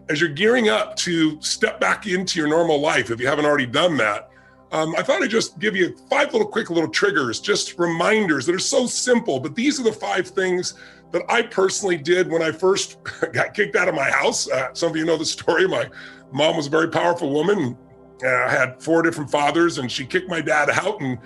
as you're gearing up to step back into your normal life, if you haven't already done that, I thought I'd just give you 5 quick little triggers, just reminders that are so simple, but these are the 5 things that I personally did when I first got kicked out of my house. Some of you know the story. My mom was a very powerful woman. I had 4 different fathers, and she kicked my dad out, and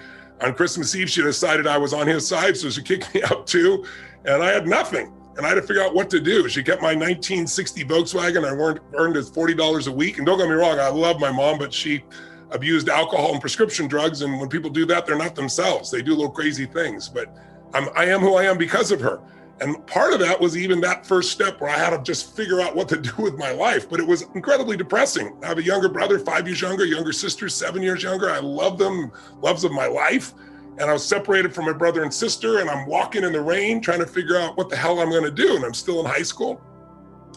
on Christmas Eve, she decided I was on his side, so she kicked me out too, and I had nothing, and I had to figure out what to do. She kept my 1960 Volkswagen. I earned as $40 a week, and don't get me wrong, I love my mom, but she abused alcohol and prescription drugs, and when people do that, they're not themselves. They do little crazy things, but I am who I am because of her. And part of that was even that first step where I had to just figure out what to do with my life. But it was incredibly depressing. I have a younger brother, 5 years younger sister, 7 years younger. I love them, loves of my life. And I was separated from my brother and sister, and I'm walking in the rain trying to figure out what the hell I'm gonna do. And I'm still in high school.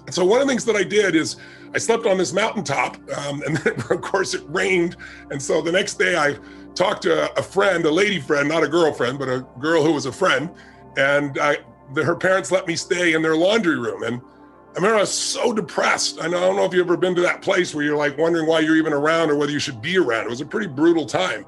And so one of the things that I did is I slept on this mountaintop, and then of course it rained. And so the next day I talked to a friend, a lady friend, not a girlfriend, but a girl who was a friend. And her parents let me stay in their laundry room. And I remember I was so depressed. I don't know if you've ever been to that place where you're like wondering why you're even around or whether you should be around. It was a pretty brutal time.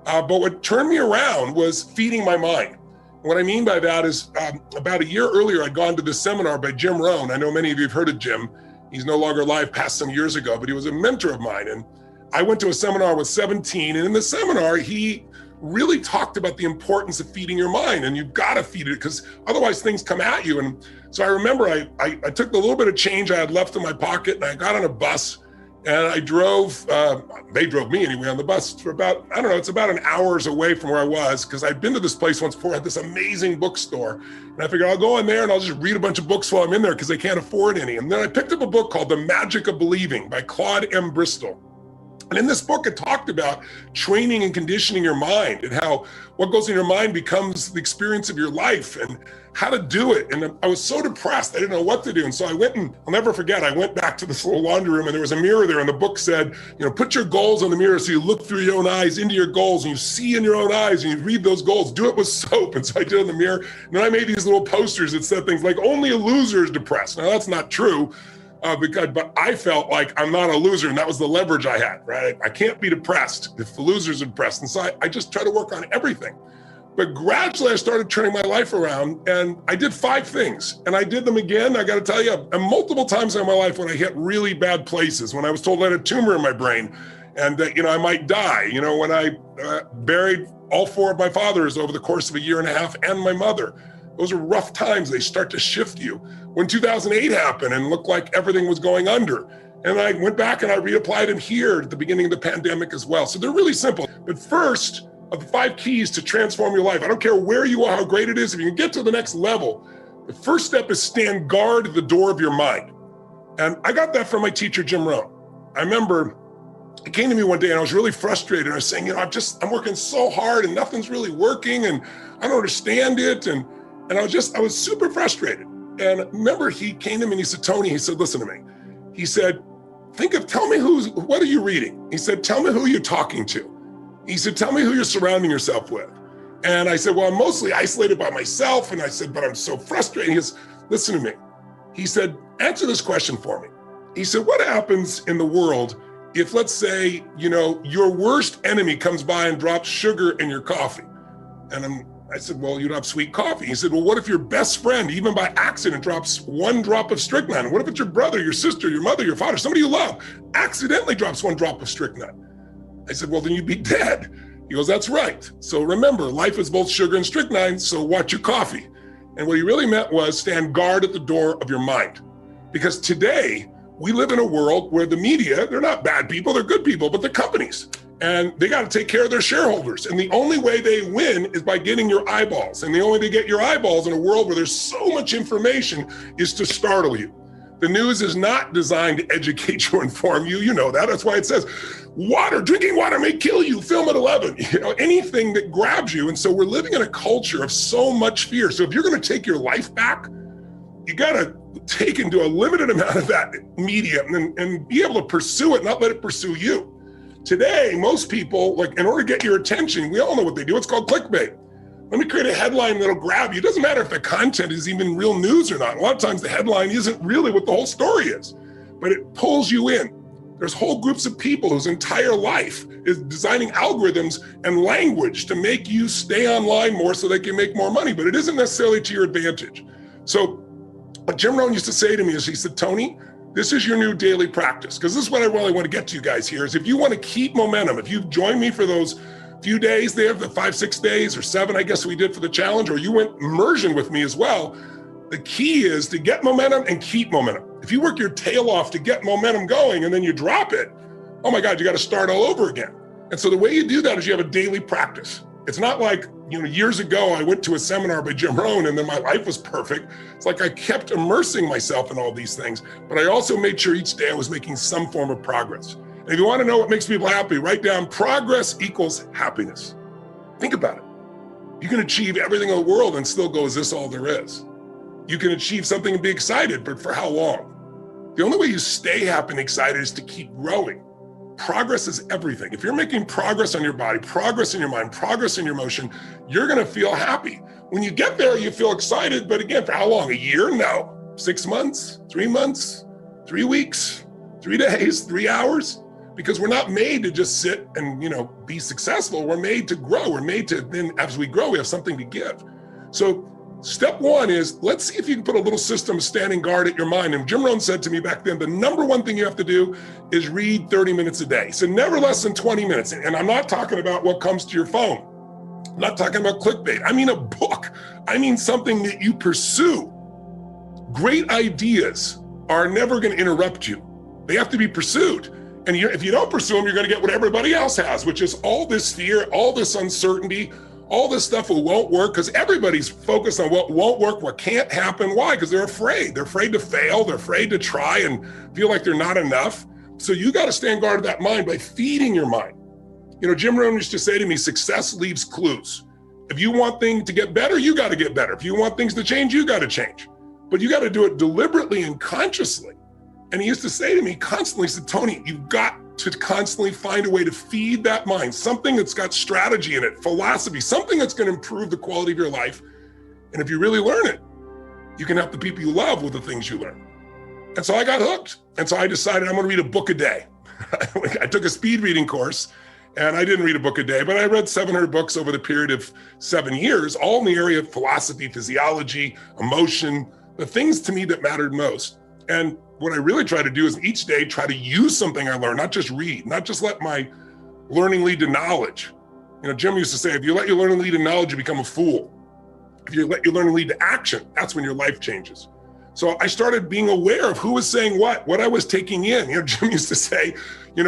But what turned me around was feeding my mind. What I mean by that is about a year earlier, I'd gone to this seminar by Jim Rohn. I know many of you have heard of Jim. He's no longer alive, passed some years ago, but he was a mentor of mine. And I went to a seminar with 17, and in the seminar, he really talked about the importance of feeding your mind, and you've got to feed it because otherwise things come at you. And so I remember I took the little bit of change I had left in my pocket, and I got on a bus, and I drove, they drove me anyway on the bus for about, I don't know, it's about an hour's away from where I was, because I'd been to this place once before, had this amazing bookstore. And I figured I'll go in there and I'll just read a bunch of books while I'm in there because they can't afford any. And then I picked up a book called The Magic of Believing by Claude M. Bristol. And in this book, it talked about training and conditioning your mind and how what goes in your mind becomes the experience of your life and how to do it. And I was so depressed, I didn't know what to do. And so I went, and I'll never forget, I went back to this little laundry room, and there was a mirror there, and the book said, put your goals on the mirror so you look through your own eyes into your goals, and you see in your own eyes, and you read those goals. Do it with soap. And so I did it in the mirror. And then I made these little posters that said things like, only a loser is depressed. Now, that's not true. But I felt like I'm not a loser, and that was the leverage I had, right? I can't be depressed if the losers are depressed. And so I just try to work on everything. But gradually I started turning my life around, and I did 5 things, and I did them again. I got to tell you, and multiple times in my life when I hit really bad places, when I was told I had a tumor in my brain and that, I might die, when I buried all 4 of my fathers over the course of a year and a half and my mother. Those are rough times. They start to shift you. When 2008 happened and looked like everything was going under, and I went back and I reapplied them here at the beginning of the pandemic as well. So they're really simple. But first of the 5 keys to transform your life, I don't care where you are, how great it is, if you can get to the next level, the first step is stand guard at the door of your mind. And I got that from my teacher, Jim Rohn. I remember he came to me one day and I was really frustrated. I was saying, I'm working so hard and nothing's really working and I don't understand it. And I was super frustrated. And I remember he came to me and he said, Tony, he said, listen to me. He said, tell me what are you reading? He said, tell me who you're talking to. He said, tell me who you're surrounding yourself with. And I said, well, I'm mostly isolated by myself. And I said, but I'm so frustrated. He goes, listen to me. He said, answer this question for me. He said, what happens in the world if, let's say, your worst enemy comes by and drops sugar in your coffee? And I said, well, you'd have sweet coffee. He said, well, what if your best friend, even by accident, drops 1 drop of strychnine? What if it's your brother, your sister, your mother, your father, somebody you love, accidentally drops 1 drop of strychnine? I said, well, then you'd be dead. He goes, that's right. So remember, life is both sugar and strychnine, so watch your coffee. And what he really meant was stand guard at the door of your mind. Because today, we live in a world where the media, they're not bad people, they're good people, but they're companies. And they got to take care of their shareholders. And the only way they win is by getting your eyeballs. And the only way they get your eyeballs in a world where there's so much information is to startle you. The news is not designed to educate you or inform you. You know that. That's why it says drinking water may kill you, film at 11, anything that grabs you. And so we're living in a culture of so much fear. So if you're going to take your life back, you got to take into a limited amount of that media and be able to pursue it, not let it pursue you. Today, most people, in order to get your attention, we all know what they do. It's called clickbait. Let me create a headline that'll grab you. It doesn't matter if the content is even real news or not. A lot of times the headline isn't really what the whole story is. but it pulls you in. There's whole groups of people whose entire life is designing algorithms and language to make you stay online more so they can make more money, but it isn't necessarily to your advantage. So what Jim Rohn used to say to me is, he said, Tony, this is your new daily practice. Because this is what I really want to get to you guys here, is if you want to keep momentum, if you've joined me for those few days there, the 5, 6 days or 7, I guess we did for the challenge, or you went immersion with me as well, the key is to get momentum and keep momentum. If you work your tail off to get momentum going and then you drop it, oh my God, you got to start all over again. And so the way you do that is you have a daily practice. It's not like, years ago I went to a seminar by Jim Rohn and then my life was perfect. It's like I kept immersing myself in all these things, but I also made sure each day I was making some form of progress. And if you want to know what makes people happy, write down progress equals happiness. Think about it. You can achieve everything in the world and still go, is this all there is? You can achieve something and be excited, but for how long? The only way you stay happy and excited is to keep growing. Progress is everything. If you're making progress on your body, progress in your mind, progress in your emotion, you're going to feel happy. When you get there, you feel excited, but again, for how long? A year? No. 6 months, 3 months, 3 weeks, 3 days, 3 hours? Because we're not made to just sit and, be successful. We're made to grow. We're made to, then as we grow, we have something to give. So step one is, let's see if you can put a little system standing guard at your mind. And Jim Rohn said to me back then, the number one thing you have to do is read 30 minutes a day. So never less than 20 minutes. And I'm not talking about what comes to your phone. I'm not talking about clickbait. I mean a book. I mean something that you pursue. Great ideas are never going to interrupt you. They have to be pursued. And if you don't pursue them, you're going to get what everybody else has, which is all this fear, all this uncertainty, all this stuff that won't work, because everybody's focused on what won't work, what can't happen. Why? Because they're afraid. They're afraid to fail. They're afraid to try and feel like they're not enough. So you got to stand guard of that mind by feeding your mind. Jim Rohn used to say to me, success leaves clues. If you want things to get better, you got to get better. If you want things to change, you got to change. But you got to do it deliberately and consciously. And he used to say to me constantly, he said, Tony, you've got to constantly find a way to feed that mind, something that's got strategy in it, philosophy, something that's going to improve the quality of your life. And if you really learn it, you can help the people you love with the things you learn. And so I got hooked. And so I decided I'm going to read a book a day. I took a speed reading course and I didn't read a book a day, but I read 700 books over the period of 7 years, all in the area of philosophy, physiology, emotion, the things to me that mattered most. And what I really try to do is each day try to use something I learned, not just read, not just let my learning lead to knowledge. Jim used to say, if you let your learning lead to knowledge, you become a fool. If you let your learning lead to action, that's when your life changes. So I started being aware of who was saying what I was taking in. Jim used to say,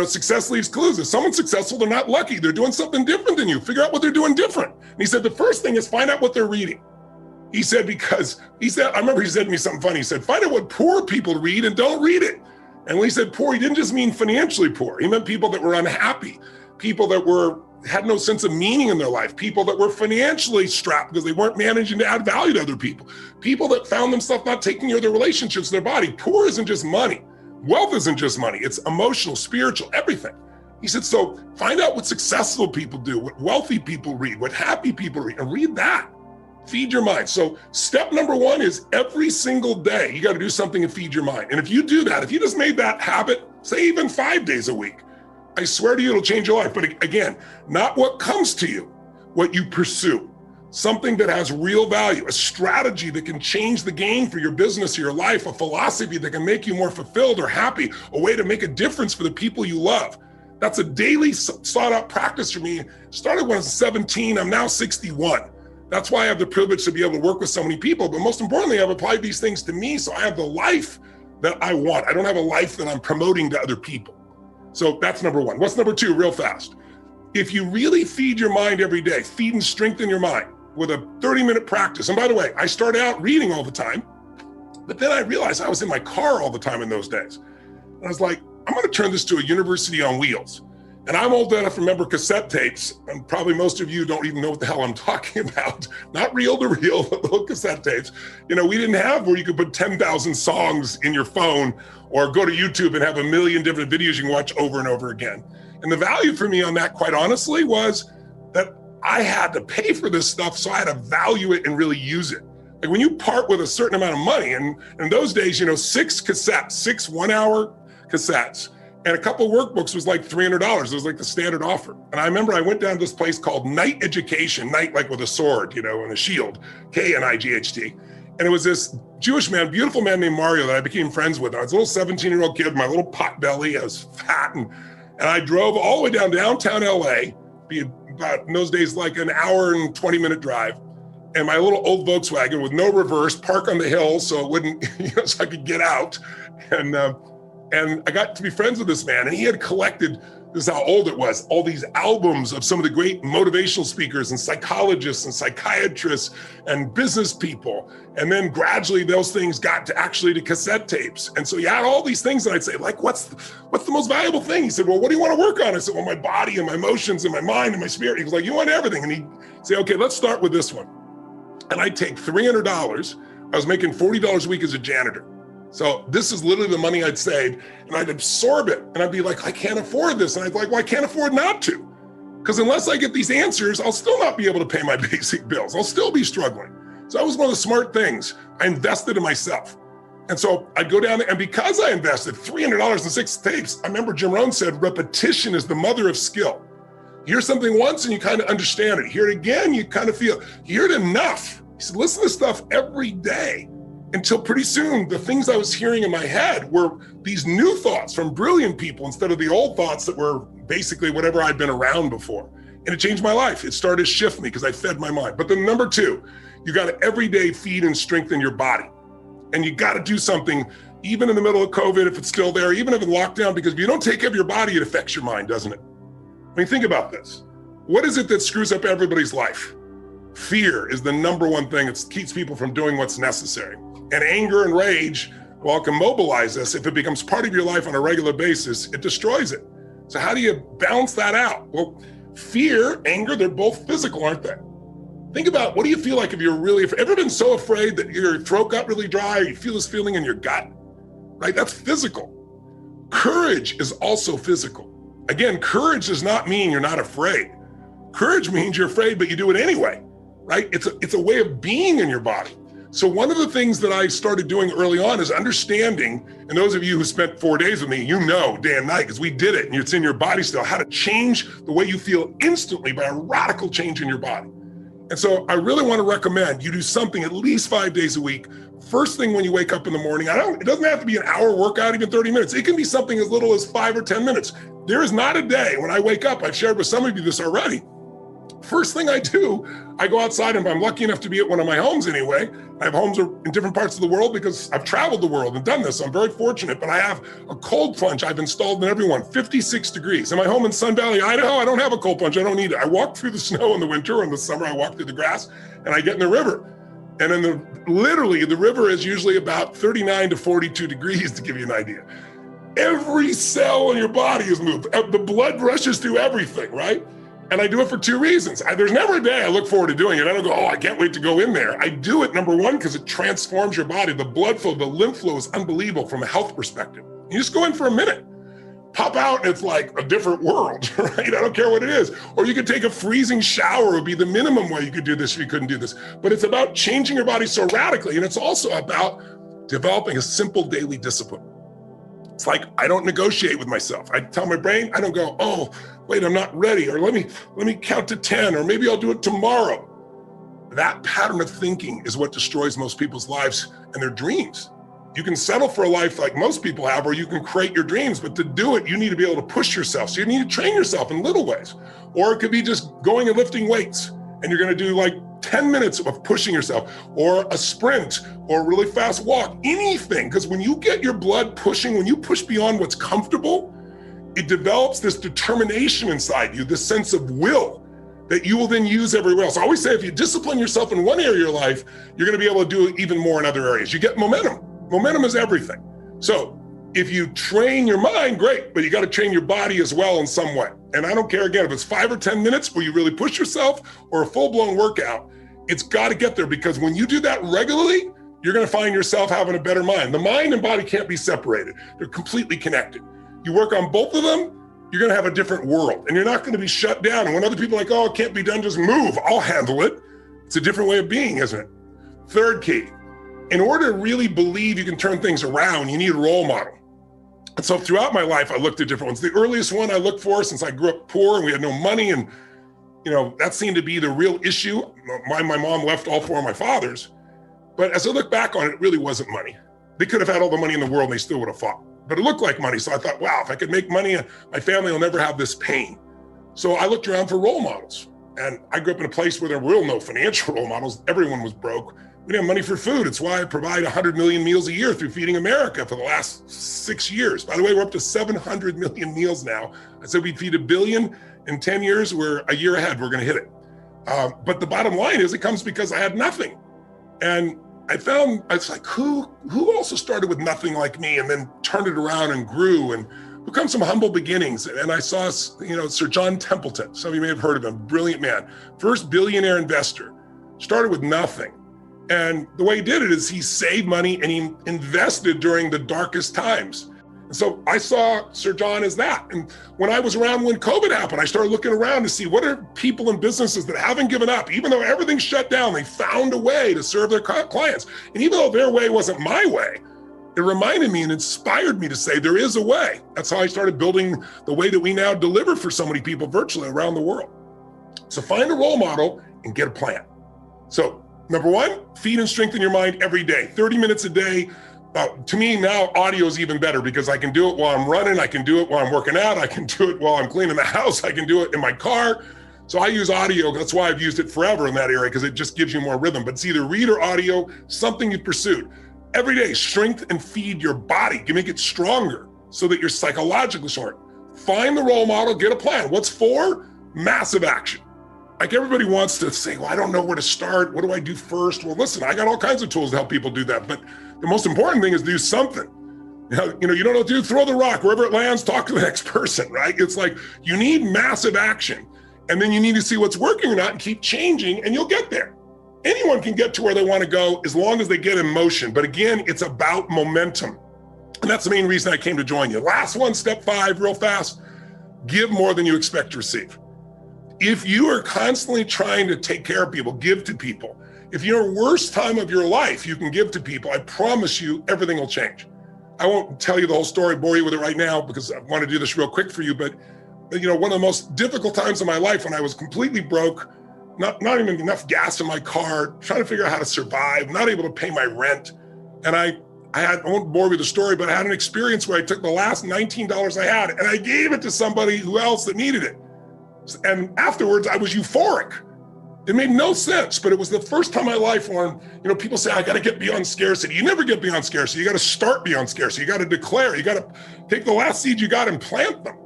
success leaves clues. If someone's successful, they're not lucky. They're doing something different than you. Figure out what they're doing different. And he said, the first thing is find out what they're reading. He said, I remember he said to me something funny. He said, find out what poor people read and don't read it. And when he said poor, he didn't just mean financially poor. He meant people that were unhappy, people that had no sense of meaning in their life, people that were financially strapped because they weren't managing to add value to other people, people that found themselves not taking care of their relationships, their body. Poor isn't just money. Wealth isn't just money. It's emotional, spiritual, everything. He said, so find out what successful people do, what wealthy people read, what happy people read, and read that. Feed your mind. So step number one is every single day, you got to do something to feed your mind. And if you do that, if you just made that habit, say even 5 days a week, I swear to you, it'll change your life. But again, not what comes to you, what you pursue, something that has real value, a strategy that can change the game for your business or your life, a philosophy that can make you more fulfilled or happy, a way to make a difference for the people you love. That's a daily sought out practice for me. Started when I was 17, I'm now 61. That's why I have the privilege to be able to work with so many people. But most importantly, I've applied these things to me. So I have the life that I want. I don't have a life that I'm promoting to other people. So that's number one. What's number two, real fast? If you really feed your mind every day, feed and strengthen your mind with a 30-minute practice. And by the way, I started out reading all the time, but then I realized I was in my car all the time in those days. And I was like, I'm going to turn this to a university on wheels. And I'm old enough to remember cassette tapes, and probably most of you don't even know what the hell I'm talking about. Not reel to reel, but little cassette tapes. We didn't have where you could put 10,000 songs in your phone or go to YouTube and have a million different videos you can watch over and over again. And the value for me on that, quite honestly, was that I had to pay for this stuff, so I had to value it and really use it. Like when you part with a certain amount of money, and in those days, 6 cassettes, 6 1-hour cassettes. And a couple of workbooks was like $300. It was like the standard offer. And I remember I went down to this place called Knight Education, Knight like with a sword, and a shield, Knight. And it was this Jewish man, beautiful man named Mario that I became friends with. I was a little 17-year-old kid with my little pot belly. I was fat. And I drove all the way down downtown LA, be about in those days like an hour and 20-minute drive. And my little old Volkswagen with no reverse, park on the hill so it wouldn't, so I could get out. And I got to be friends with this man, and he had collected, this is how old it was, all these albums of some of the great motivational speakers and psychologists and psychiatrists and business people. And then gradually those things got to actually to cassette tapes. And so he had all these things, and I'd say, like, what's the most valuable thing? He said, well, what do you want to work on? I said, well, my body and my emotions and my mind and my spirit. He was like, you want everything? And he'd say, okay, let's start with this one. And I'd take $300. I was making $40 a week as a janitor. So this is literally the money I'd save, and I'd absorb it. And I'd be like, I can't afford this. And I'd be like, well, I can't afford not to. Because unless I get these answers, I'll still not be able to pay my basic bills. I'll still be struggling. So that was one of the smart things. I invested in myself. And so I'd go down there, and because I invested $300 in 6 tapes, I remember Jim Rohn said, repetition is the mother of skill. You hear something once and you kind of understand it. You hear it again, you kind of feel, you hear it enough. He said, listen to stuff every day. Until pretty soon, the things I was hearing in my head were these new thoughts from brilliant people instead of the old thoughts that were basically whatever I'd been around before. And it changed my life. It started to shift me because I fed my mind. But then number 2, you got to every day feed and strengthen your body. And you got to do something, even in the middle of COVID, if it's still there, even if it's lockdown, because if you don't take care of your body, it affects your mind, doesn't it? I mean, think about this. What is it that screws up everybody's life? Fear is the number one thing that keeps people from doing what's necessary. And anger and rage, while it can mobilize us, if it becomes part of your life on a regular basis, it destroys it. So how do you balance that out? Well, fear, anger, they're both physical, aren't they? Think about, what do you feel like if you're really, ever been so afraid that your throat got really dry, or you feel this feeling in your gut, right? That's physical. Courage is also physical. Again, courage does not mean you're not afraid. Courage means you're afraid, but you do it anyway, right? It's a way of being in your body. So one of the things that I started doing early on is understanding, and those of you who spent 4 days with me, you know, day and night, because we did it, and it's in your body still, how to change the way you feel instantly by a radical change in your body. And so I really want to recommend you do something at least 5 days a week. First thing when you wake up in the morning, it doesn't have to be an hour workout, even 30 minutes. It can be something as little as 5 or 10 minutes. There is not a day when I wake up, I've shared with some of you this already. First thing I do, I go outside, and if I'm lucky enough to be at one of my homes anyway, I have homes in different parts of the world because I've traveled the world and done this. I'm very fortunate, but I have a cold plunge I've installed in everyone, 56 degrees. In my home in Sun Valley, Idaho, I don't have a cold plunge. I don't need it. I walk through the snow in the winter, in the summer, I walk through the grass, and I get in the river. And literally, the river is usually about 39 to 42 degrees, to give you an idea. Every cell in your body is moved. The blood rushes through everything, right? And I do it for 2 reasons. There's never a day I look forward to doing it. I don't go, I can't wait to go in there. I do it, number 1, because it transforms your body. The blood flow, the lymph flow is unbelievable from a health perspective. You just go in for a minute, pop out, and it's like a different world, right? I don't care what it is. Or you could take a freezing shower, would be the minimum way you could do this if you couldn't do this. But it's about changing your body so radically. And it's also about developing a simple daily discipline. It's like, I don't negotiate with myself. I tell my brain, I don't go, oh, wait, I'm not ready, or let me count to 10, or maybe I'll do it tomorrow. That pattern of thinking is what destroys most people's lives and their dreams. You can settle for a life like most people have, or you can create your dreams, but to do it, you need to be able to push yourself. So you need to train yourself in little ways. Or it could be just going and lifting weights, and you're gonna do like 10 minutes of pushing yourself, or a sprint, or a really fast walk, anything. Because when you get your blood pushing, when you push beyond what's comfortable, it develops this determination inside you, this sense of will that you will then use everywhere else. I always say, if you discipline yourself in one area of your life, you're gonna be able to do it even more in other areas. You get momentum. Momentum is everything. So if you train your mind, great, but you got to train your body as well in some way. And I don't care, again, if it's 5 or 10 minutes where you really push yourself, or a full-blown workout, it's got to get there, because when you do that regularly, you're going to find yourself having a better mind. The mind and body can't be separated. They're completely connected. You work on both of them, you're going to have a different world, and you're not going to be shut down. And when other people are like, oh, it can't be done, just move, I'll handle it. It's a different way of being, isn't it? Third key, in order to really believe you can turn things around, you need a role model. And so throughout my life, I looked at different ones. The earliest one I looked for, since I grew up poor and we had no money, and that seemed to be the real issue. My mom left all four of my fathers. But as I look back on it, it really wasn't money. They could have had all the money in the world and they still would have fought. But it looked like money. So I thought, wow, if I could make money, my family will never have this pain. So I looked around for role models. And I grew up in a place where there were no financial role models. Everyone was broke. We didn't have money for food. It's why I provide 100 million meals a year through Feeding America for the last 6 years. By the way, we're up to 700 million meals now. I said we'd feed 1 billion in 10 years. We're a year ahead. We're going to hit it. But the bottom line is it comes because I had nothing. And I was like, who also started with nothing like me and then turned it around and grew, and who comes from humble beginnings? And I saw, Sir John Templeton. Some of you may have heard of him. Brilliant man. First billionaire investor. Started with nothing. And the way he did it is he saved money and he invested during the darkest times. And so I saw Sir John as that. And when I was around when COVID happened, I started looking around to see what are people and businesses that haven't given up. Even though everything's shut down, they found a way to serve their clients. And even though their way wasn't my way, it reminded me and inspired me to say there is a way. That's how I started building the way that we now deliver for so many people virtually around the world. So find a role model and get a plan. So number one, feed and strengthen your mind every day, 30 minutes a day. To me now, audio is even better because I can do it while I'm running. I can do it while I'm working out. I can do it while I'm cleaning the house. I can do it in my car. So I use audio. That's why I've used it forever in that area, because it just gives you more rhythm. But it's either read or audio, something you pursued. Every day, strength and feed your body. You make it stronger so that you're psychologically strong. Find the role model, get a plan. What's for? Massive action. Like everybody wants to say, well, I don't know where to start. What do I do first? Well, listen, I got all kinds of tools to help people do that. But the most important thing is do something. You don't know what to do, throw the rock. Wherever it lands, talk to the next person, right? It's like you need massive action. And then you need to see what's working or not and keep changing, and you'll get there. Anyone can get to where they want to go as long as they get in motion. But again, it's about momentum. And that's the main reason I came to join you. Last one, step 5, real fast. Give more than you expect to receive. If you are constantly trying to take care of people, give to people. If you're worst time of your life, you can give to people. I promise you, everything will change. I won't tell you the whole story, bore you with it right now, because I want to do this real quick for you. But one of the most difficult times of my life, when I was completely broke, not even enough gas in my car, trying to figure out how to survive, not able to pay my rent. And I won't bore you with the story, but I had an experience where I took the last $19 I had and I gave it to somebody else that needed it. And afterwards, I was euphoric. It made no sense, but it was the first time in my life when, people say, I got to get beyond scarcity. You never get beyond scarcity. You got to start beyond scarcity. You got to declare. You got to take the last seed you got and plant them.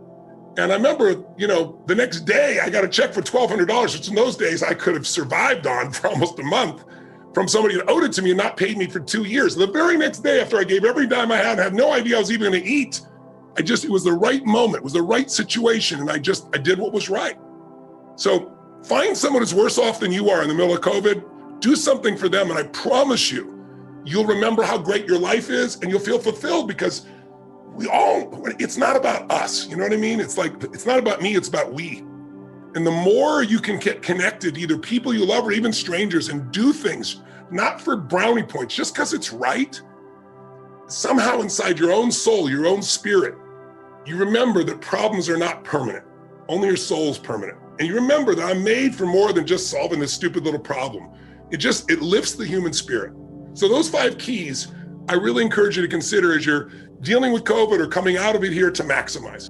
And I remember, the next day I got a check for $1,200, which in those days I could have survived on for almost a month, from somebody that owed it to me and not paid me for 2 years. The very next day, after I gave every dime I had no idea I was even going to eat. It was the right moment. It was the right situation. And I did what was right. So find someone who's worse off than you are in the middle of COVID, do something for them. And I promise you'll remember how great your life is and you'll feel fulfilled, because it's not about us. You know what I mean? It's not about me, it's about we. And the more you can get connected, either people you love or even strangers, and do things, not for brownie points, just because it's right, somehow inside your own soul, your own spirit, you remember that problems are not permanent. Only your soul's permanent. And you remember that I'm made for more than just solving this stupid little problem. It lifts the human spirit. So those 5 keys, I really encourage you to consider as you're dealing with COVID or coming out of it here to maximize.